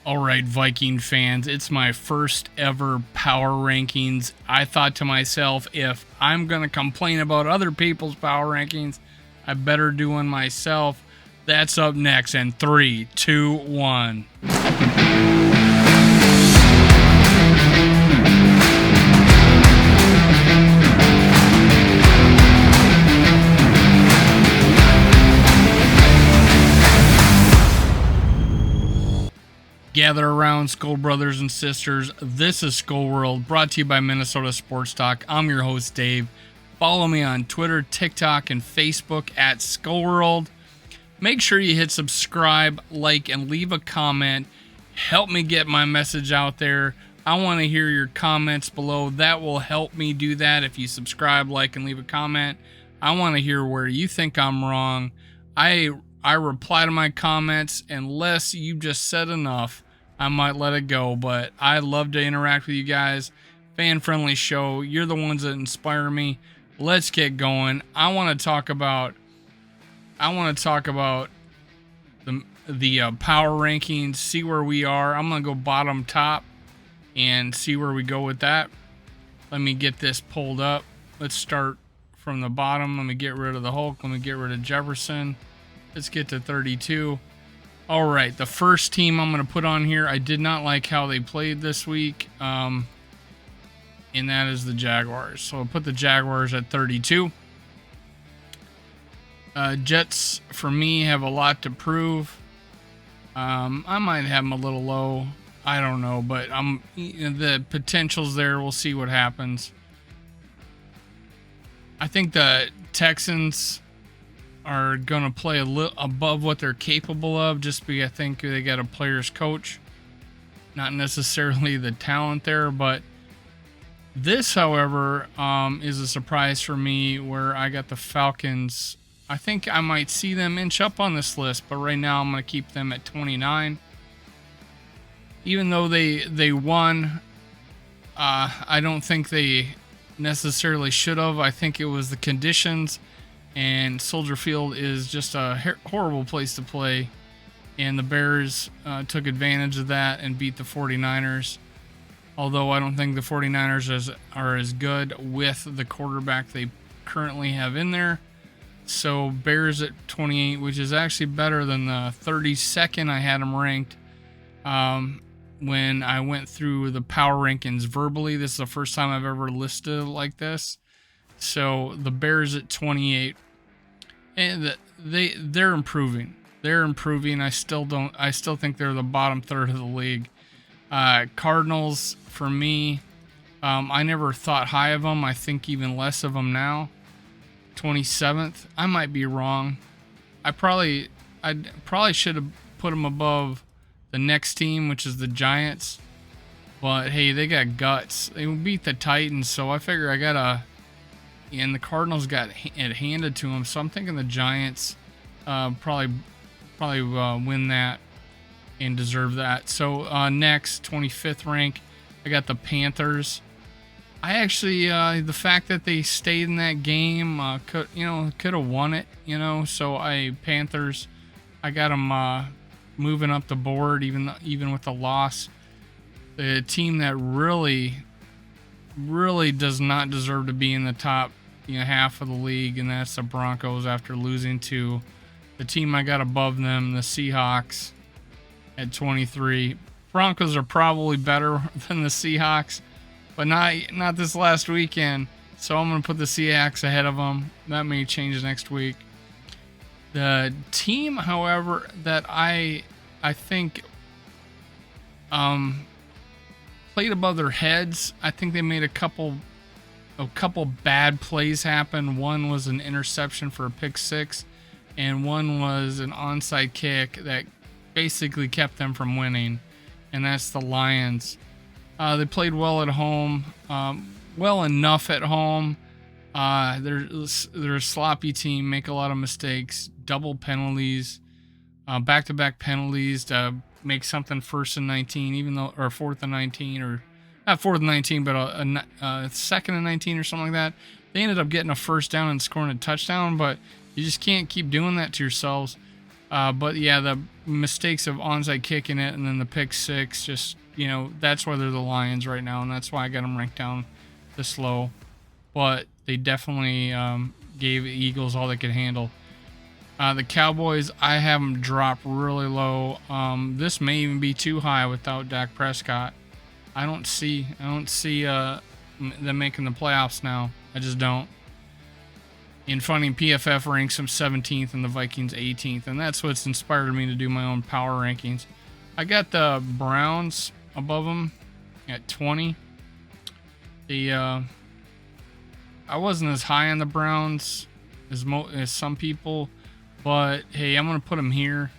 All right, Viking fans, it's my first ever power rankings. I thought to myself, if I'm going to complain about other people's power rankings, I better do one myself. That's up next in 3, 2, 1. Gather around, Skull Brothers and Sisters. This is Skull World, brought to you by Minnesota Sports Talk. I'm your host, Dave. Follow me on Twitter, TikTok, and Facebook at Skull World. Make sure you hit subscribe, like, and leave a comment. Help me get my message out there. I want to hear your comments below. That will help me do that if you subscribe, like, and leave a comment. I want to hear where you think I'm wrong. I reply to my comments unless you just said enough. I might let it go, but I love to interact with you guys. Fan-friendly show. You're the ones that inspire me. Let's get going. I want to talk about the power rankings, see where we are. I'm going to go bottom top and see where we go with that. Let me get this pulled up. Let's start from the bottom. Let me get rid of the Hulk. Let me get rid of Jefferson. Let's get to 32. All right, the first team I'm going to put on here, I did not like how they played this week, and that is the Jaguars. So I'll put the Jaguars at 32. Jets, for me, have a lot to prove. I might have them a little low. I don't know, but the potential's there. We'll see what happens. I think the Texans are going to play a little above what they're capable of, just because I think they got a player's coach, not necessarily the talent there. But this, however, is a surprise for me, where I got the Falcons. I think I might see them inch up on this list, but right now I'm going to keep them at 29. Even though they won, I don't think they necessarily should have. I think it was the conditions. And Soldier Field is just a horrible place to play. And the Bears took advantage of that and beat the 49ers. Although I don't think the 49ers are as good with the quarterback they currently have in there. So Bears at 28, which is actually better than the 32nd I had them ranked when I went through the power rankings verbally. This is the first time I've ever listed it like this. So the Bears at 28, and they're improving. They're improving. I still think they're the bottom third of the league. Cardinals, for me, I never thought high of them. I think even less of them now. 27th. I might be wrong. I probably should have put them above the next team, which is the Giants. But hey, they got guts. They beat the Titans, so I figure I gotta. And the Cardinals got it handed to them, so I'm thinking the Giants probably win that and deserve that. So next, 25th rank, I got the Panthers. I actually the fact that they stayed in that game could have won it. So Panthers, I got them moving up the board even with the loss. The team that really does not deserve to be in the top half of the league, and that's the Broncos, after losing to the team I got above them, the Seahawks, at 23. Broncos are probably better than the Seahawks, but not this last weekend, so I'm going to put the Seahawks ahead of them. That may change next week. The team, however, that I think played above their heads, I think they made a couple bad plays happen. One was an interception for a pick six, and one was an onside kick that basically kept them from winning, and that's the Lions. They played well at home, well enough at home. They're a sloppy team, make a lot of mistakes, double penalties, back-to-back penalties to make something 1st and 19, or 4th and 19, or not 4th and 19, but a 2nd and 19 or something like that. They ended up getting a first down and scoring a touchdown, but you just can't keep doing that to yourselves. But yeah, the mistakes of onside kicking it and then the pick six, just, that's why they're the Lions right now, and that's why I got them ranked down this low. But they definitely gave the Eagles all they could handle. The Cowboys, I have them drop really low. This may even be too high without Dak Prescott. I don't see them making the playoffs now. I just don't. And funny, PFF ranks them 17th and the Vikings 18th, and that's what's inspired me to do my own power rankings. I got the Browns above them at 20. I wasn't as high on the Browns as some people, but hey, I'm gonna put them here.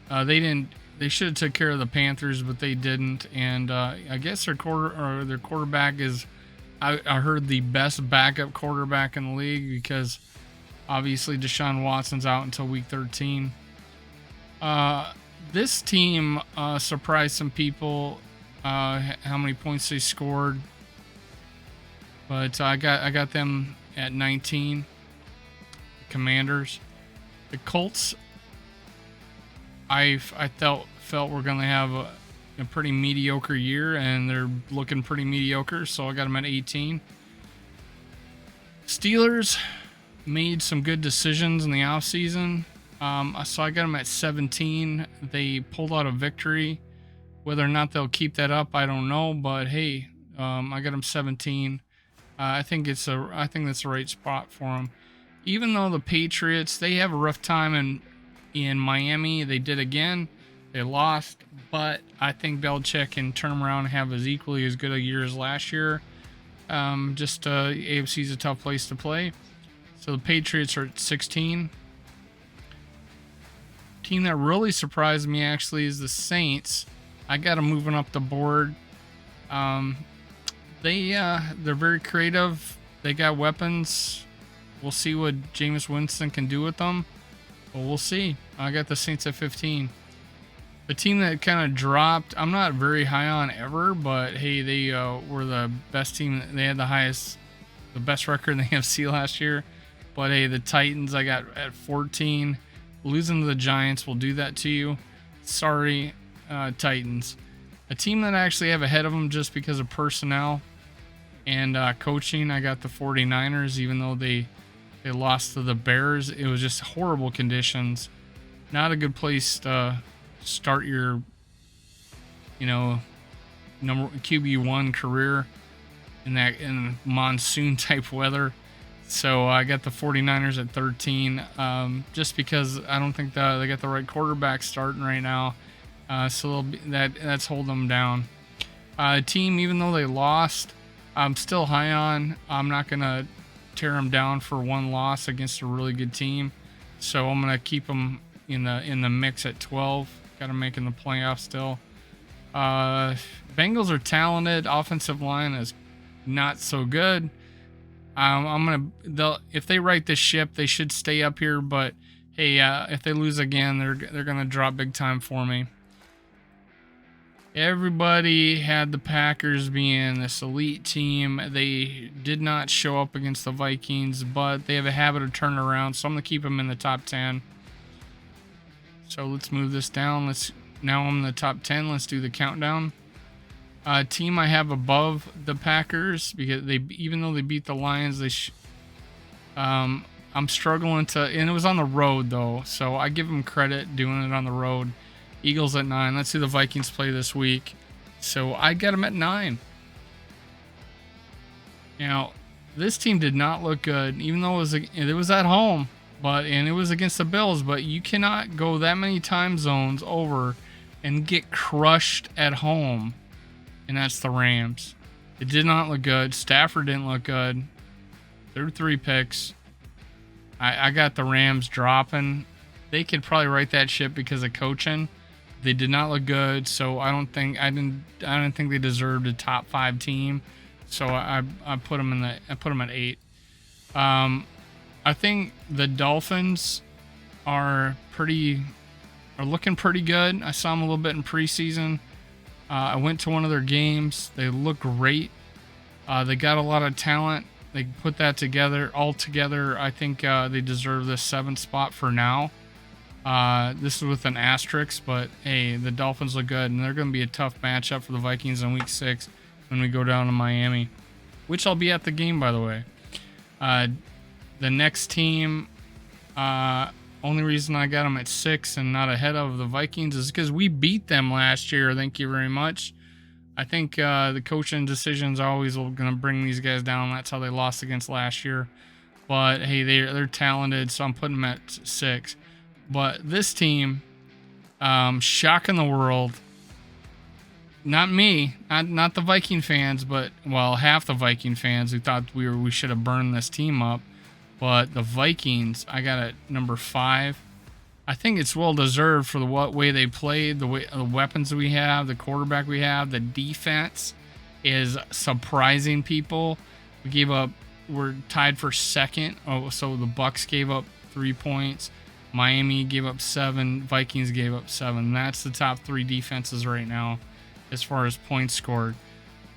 They should have took care of the Panthers, but they didn't, and I guess their quarterback is. I heard the best backup quarterback in the league, because obviously Deshaun Watson's out until week 13. This team surprised some people, how many points they scored, but I got them at 19. The Commanders, the Colts. I felt we're gonna have a pretty mediocre year, and they're looking pretty mediocre, so I got them at 18. Steelers made some good decisions in the offseason, so I got them at 17. They pulled out a victory. Whether or not they'll keep that up, I don't know, but hey, I got them 17. I think that's the right spot for them. Even though the Patriots, they have a rough time in Miami, they did again. They lost, but I think Belichick can turn around and have equally as good a year as last year. AFC is a tough place to play. So the Patriots are at 16. Team that really surprised me actually is the Saints. I got them moving up the board. They're very creative. They got weapons. We'll see what Jameis Winston can do with them. But we'll see. I got the Saints at 15. The team that kind of dropped, I'm not very high on ever, but hey, they were the best team. They had the best record in the AFC last year. But hey, the Titans, I got at 14. Losing to the Giants will do that to you. Sorry, Titans. A team that I actually have ahead of them just because of personnel and coaching, I got the 49ers, even though they lost to the Bears. It was just horrible conditions. Not a good place to start your, QB1 career in monsoon type weather. So I got the 49ers at 13, just because I don't think they got the right quarterback starting right now. So that's holding them down. Team, even though they lost, I'm still high on. I'm not gonna tear them down for one loss against a really good team. So I'm gonna keep them in the mix at 12. Got them making the playoffs still. Bengals are talented. Offensive line is not so good. If they right this ship, they should stay up here. But hey, if they lose again, they're gonna drop big time for me. Everybody had the Packers being this elite team. They did not show up against the Vikings, but they have a habit of turning around, so I'm gonna keep them in the top 10. So let's move this down. Now I'm in the top 10. Let's do the countdown. Team I have above the Packers, because even though they beat the Lions, I'm struggling to, and it was on the road though, so I give them credit doing it on the road. Eagles at 9. Let's see the Vikings play this week. So I got them at 9. Now, this team did not look good, even though it was at home, and it was against the Bills. But you cannot go that many time zones over and get crushed at home, and that's the Rams. It did not look good. Stafford didn't look good. Threw 3 picks. I got the Rams dropping. They could probably right that ship because of coaching. They did not look good, so I didn't think they deserved a top 5 team. So I put them at 8. I think the Dolphins are looking pretty good. I saw them a little bit in preseason. I went to one of their games. They look great. They got a lot of talent. They put that all together. I think they deserve this 7th spot for now. This is with an asterisk, but hey, the Dolphins look good, and they're going to be a tough matchup for the Vikings in Week 6 when we go down to Miami, which I'll be at the game, by the way. The next team, only reason I got them at 6 and not ahead of the Vikings is because we beat them last year. Thank you very much. I think the coaching decisions always going to bring these guys down. That's how they lost against last year. But hey, they're talented, so I'm putting them at 6. But this team, shocking the world. Not me, not the Viking fans, but well, half the Viking fans who thought we should have burned this team up. But the Vikings, I got at number 5. I think it's well deserved for the way they played, the weapons we have, the quarterback we have, the defense is surprising people. We're tied for second. Oh, so the Bucks gave up 3 points. Miami gave up 7. Vikings gave up 7. That's the top 3 defenses right now as far as points scored.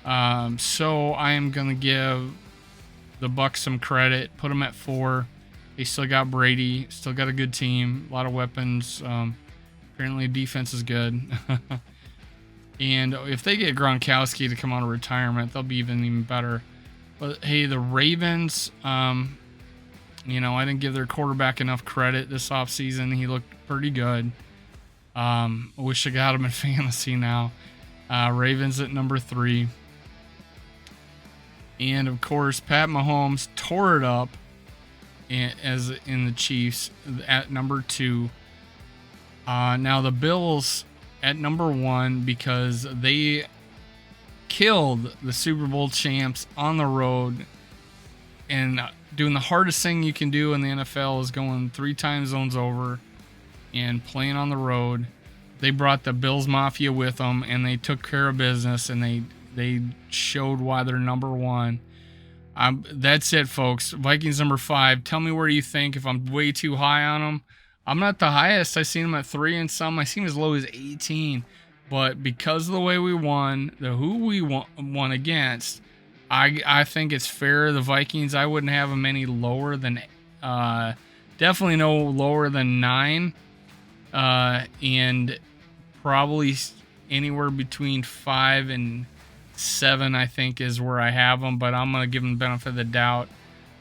So I am going to give the Bucks some credit, put them at 4. They still got Brady, still got a good team, a lot of weapons. Apparently defense is good. And if they get Gronkowski to come out of retirement, they'll be even better. But hey, the Ravens, I didn't give their quarterback enough credit this offseason. He looked pretty good. I wish I got him in fantasy now. Ravens at number 3. And of course, Pat Mahomes tore it up as in the Chiefs at number 2. Now the Bills at number 1 because they killed the Super Bowl champs on the road, and doing the hardest thing you can do in the NFL is going 3 time zones over and playing on the road. They brought the Bills Mafia with them, and they took care of business, and they showed why they're number 1. That's it, folks. Vikings number 5. Tell me where you think, if I'm way too high on them. I'm not the highest. I seen them at 3 and some. I seen them as low as 18. But because of the way we won, who we won against, I think it's fair. The Vikings, I wouldn't have them any lower than, definitely no lower than 9. And probably anywhere between 5 and 7, I think, is where I have them. But I'm going to give them the benefit of the doubt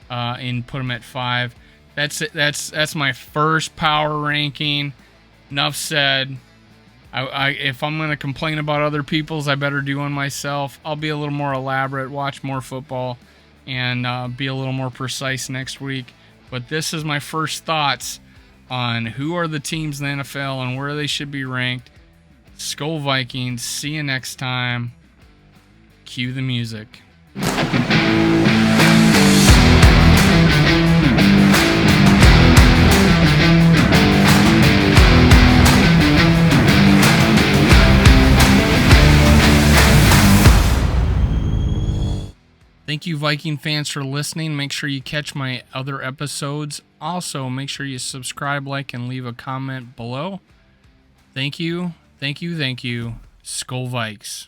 and put them at 5. That's it. That's my first power ranking. Enough said. If I'm going to complain about other people's, I better do one myself. I'll be a little more elaborate, watch more football, and be a little more precise next week. But this is my first thoughts on who are the teams in the NFL and where they should be ranked. Skull Vikings. See you next time. Cue the music. Thank you, Viking fans, for listening. Make sure you catch my other episodes. Also, make sure you subscribe, like, and leave a comment below. Thank you. Thank you. Thank you. Skull Vikes.